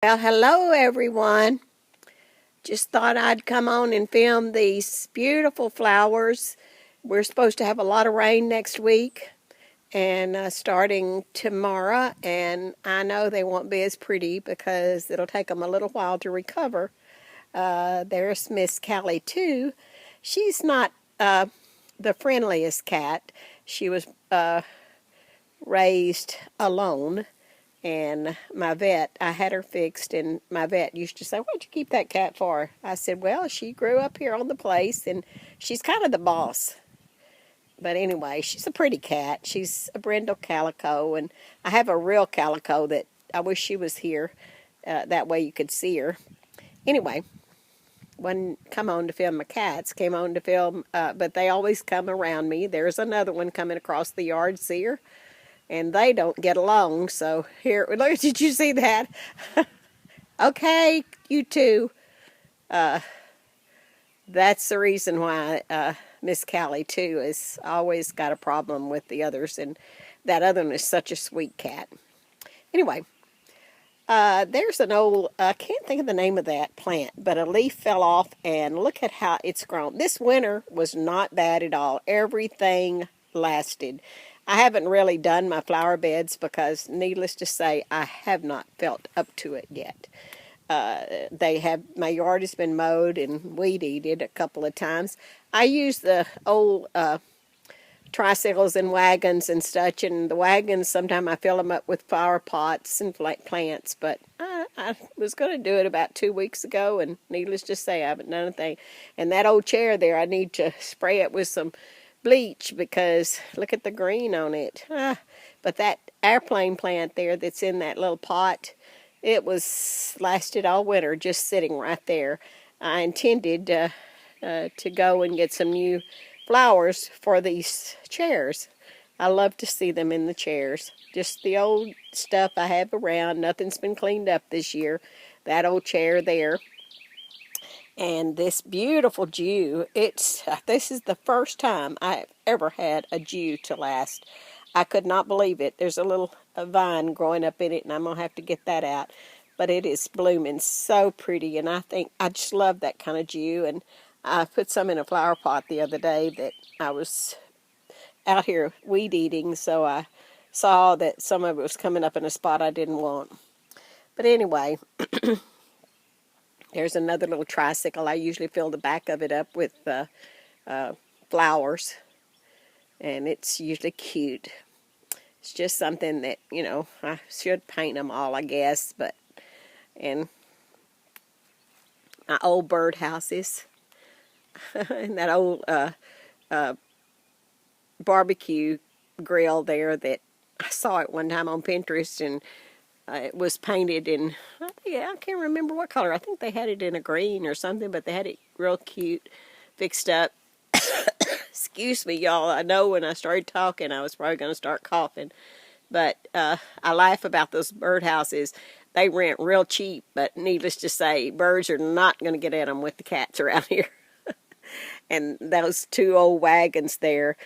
Well, hello everyone. Just thought I'd come on and film these beautiful flowers. We're supposed to have a lot of rain next week and starting tomorrow, and I know they won't be as pretty because it'll take them a little while to recover. There's Miss Callie too. She's not the friendliest cat. She was raised alone. And my vet, I had her fixed, and my vet used to say, "What'd you keep that cat for?" I said, "Well, she grew up here on the place, and she's kind of the boss." But anyway, she's a pretty cat. She's a brindle calico, and I have a real calico that I wish she was here. That way you could see her. Anyway, one come on to film my cats, came on to film, but they always come around me. There's another one coming across the yard, see her? And they don't get along. So here, look, did you see that? Okay, you two. That's the reason why Miss Callie too has always got a problem with the others, and that other one is such a sweet cat. Anyway, there's an old, I can't think of the name of that plant, but a leaf fell off, and look at how it's grown. This winter was not bad at all. Everything lasted. I haven't really done my flower beds because, needless to say, I have not felt up to it yet. My yard has been mowed and weed-eated a couple of times. I use the old tricycles and wagons and such, and the wagons, sometimes I fill them up with flower pots and plants, but I was going to do it about 2 weeks ago, and needless to say, I haven't done anything. And that old chair there, I need to spray it with some bleach because look at the green on it. But that airplane plant there that's in that little pot, it was lasted all winter just sitting right there. I intended to go and get some new flowers for these chairs. I love to see them in the chairs. Just the old stuff I have around. Nothing's been cleaned up this year. That old chair there. And this beautiful Jew, this is the first time I've ever had a Jew to last. I could not believe it. There's a little vine growing up in it, and I'm going to have to get that out. But it is blooming so pretty, and I just love that kind of Jew. And I put some in a flower pot the other day that I was out here weed eating, so I saw that some of it was coming up in a spot I didn't want. But anyway, there's another little tricycle. I usually fill the back of it up with flowers, and it's usually cute. It's just something that, I should paint them all, I guess. And my old birdhouses, and that old barbecue grill there that I saw it one time on Pinterest, and it was painted in, I can't remember what color. I think they had it in a green or something, but they had it real cute, fixed up. Excuse me, y'all. I know when I started talking, I was probably going to start coughing. But I laugh about those birdhouses. They rent real cheap, but needless to say, birds are not going to get at them with the cats around here. And those two old wagons there.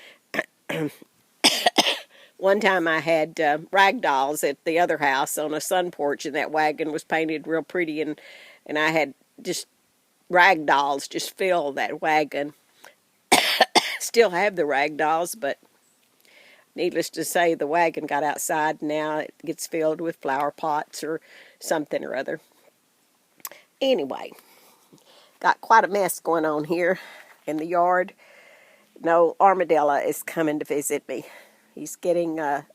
One time I had rag dolls at the other house on a sun porch, and that wagon was painted real pretty, and I had just rag dolls just fill that wagon. Still have the rag dolls, but needless to say, the wagon got outside, and now it gets filled with flower pots or something or other. Anyway, got quite a mess going on here in the yard. No, Armadillo is coming to visit me. He's getting, well,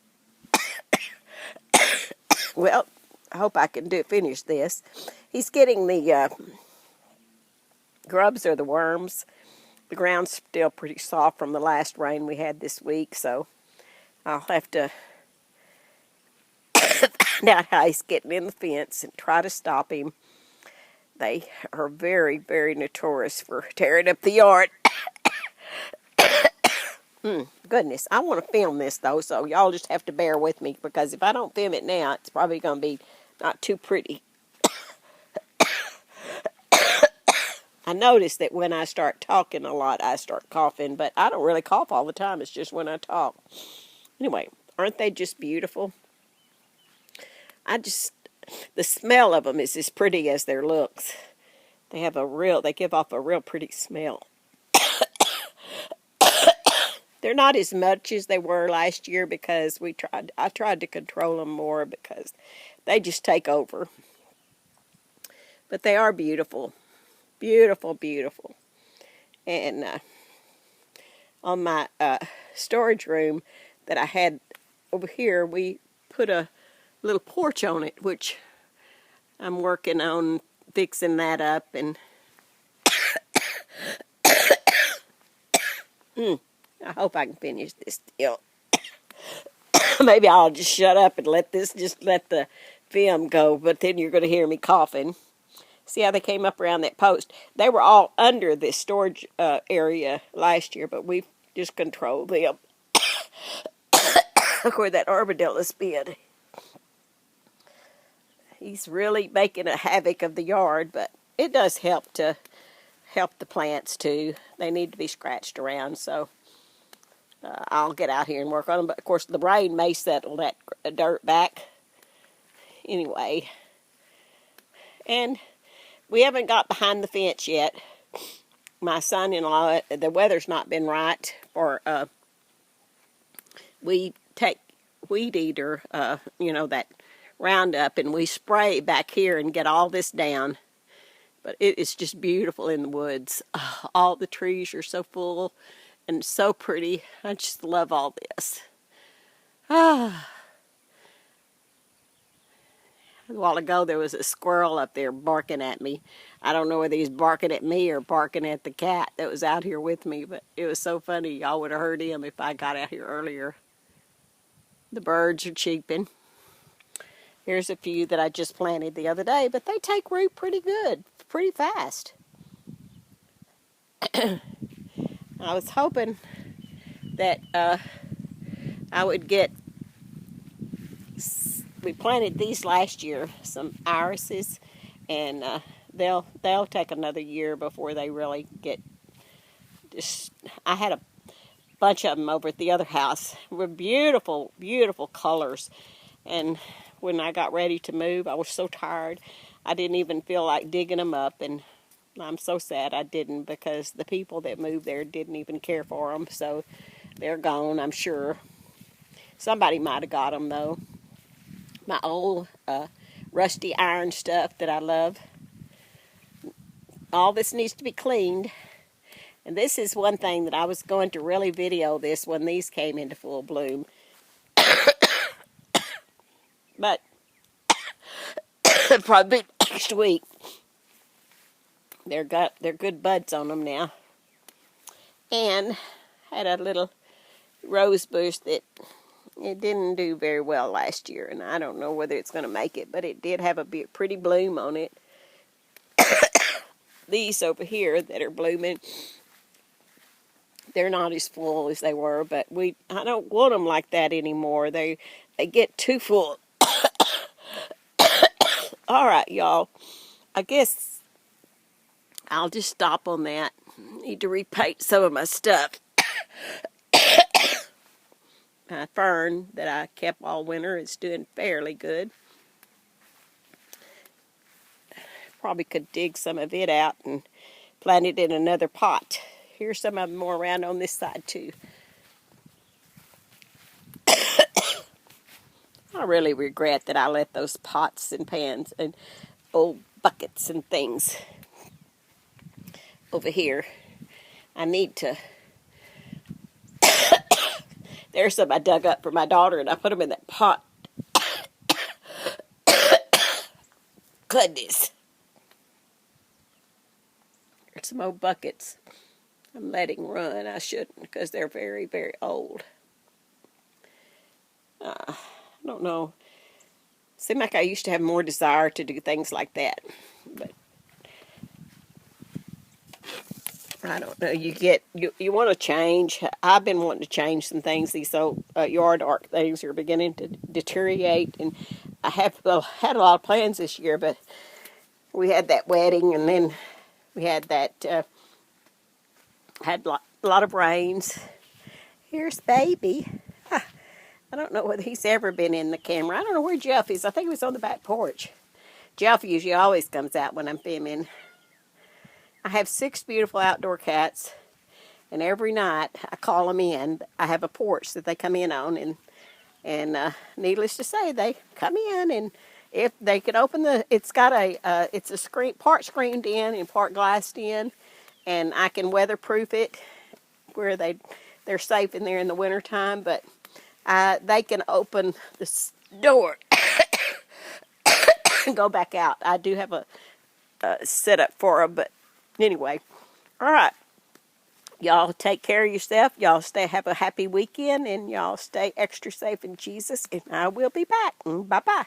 I hope I can finish this. He's getting the grubs or the worms. The ground's still pretty soft from the last rain we had this week, so I'll have to find out how he's getting in the fence and try to stop him. They are very, very notorious for tearing up the yard. Goodness, I want to film this, though, so y'all just have to bear with me, because if I don't film it now, it's probably going to be not too pretty. I notice that when I start talking a lot, I start coughing, but I don't really cough all the time. It's just when I talk. Anyway, aren't they just beautiful? I just the smell of them is as pretty as their looks. They give off a real pretty smell. They're not as much as they were last year because I tried to control them more because they just take over. But they are beautiful. Beautiful, beautiful. And on my storage room that I had over here, we put a little porch on it, which I'm working on fixing that up. And I hope I can finish this deal. Maybe I'll just shut up and let the film go, but then you're going to hear me coughing. See how they came up around that post? They were all under this storage area last year, but we just controlled them. Look where that armadillo's been. He's really making a havoc of the yard, but it does help to help the plants too. They need to be scratched around, so I'll get out here and work on them. But of course, the rain may settle that dirt back anyway. And we haven't got behind the fence yet. My son-in-law, the weather's not been right for, we take weed eater, that Roundup, and we spray back here and get all this down. But it is just beautiful in the woods. All the trees are so full and so pretty. I just love all this. A while ago there was a squirrel up there barking at me. I don't know whether he's barking at me or barking at the cat that was out here with me, but it was so funny. Y'all would have heard him if I got out here earlier. The birds are cheeping. Here's a few that I just planted the other day, but they take root pretty good, pretty fast. I was hoping that I would get, we planted these last year, some irises, and they'll take another year before they really get, I had a bunch of them over at the other house. Were beautiful, beautiful colors, and when I got ready to move, I was so tired. I didn't even feel like digging them up, and I'm so sad I didn't, because the people that moved there didn't even care for them, so they're gone, I'm sure. Somebody might have got them, though. My old rusty iron stuff that I love. All this needs to be cleaned. And this is one thing that I was going to really video this when these came into full bloom. But probably next week. They're good buds on them now. And had a little rose bush that it didn't do very well last year, and I don't know whether it's going to make it, but it did have a pretty bloom on it. These over here that are blooming, they're not as full as they were, but I don't want them like that anymore. They get too full. All right, y'all. I guess I'll just stop on that. Need to repaint some of my stuff. My fern that I kept all winter is doing fairly good. Probably could dig some of it out and plant it in another pot. Here's some of them more around on this side too. I really regret that I let those pots and pans and old buckets and things over here. I need to... There's some I dug up for my daughter, and I put them in that pot. Goodness. There's some old buckets I'm letting run. I shouldn't, because they're very, very old. I don't know. Seemed like I used to have more desire to do things like that. But I don't know. You want to change. I've been wanting to change some things. These old yard art things are beginning to deteriorate, and I have had a lot of plans this year, but we had that wedding, and then we had that had a lot of rains. Here's baby. I don't know whether he's ever been in the camera. I don't know where Jeff is. I think he was on the back porch. Jeff usually always comes out when I'm filming. I have 6 beautiful outdoor cats, and every night I call them in. I have a porch that they come in on, and needless to say, they come in, and if they could open it's got it's a screen, part screened in and part glassed in, and I can weatherproof it where they're safe in there in the wintertime, but they can open the door and go back out. I do have a setup for them, but anyway, all right. Y'all take care of yourself. Y'all have a happy weekend, and y'all stay extra safe in Jesus, and I will be back. Bye-bye.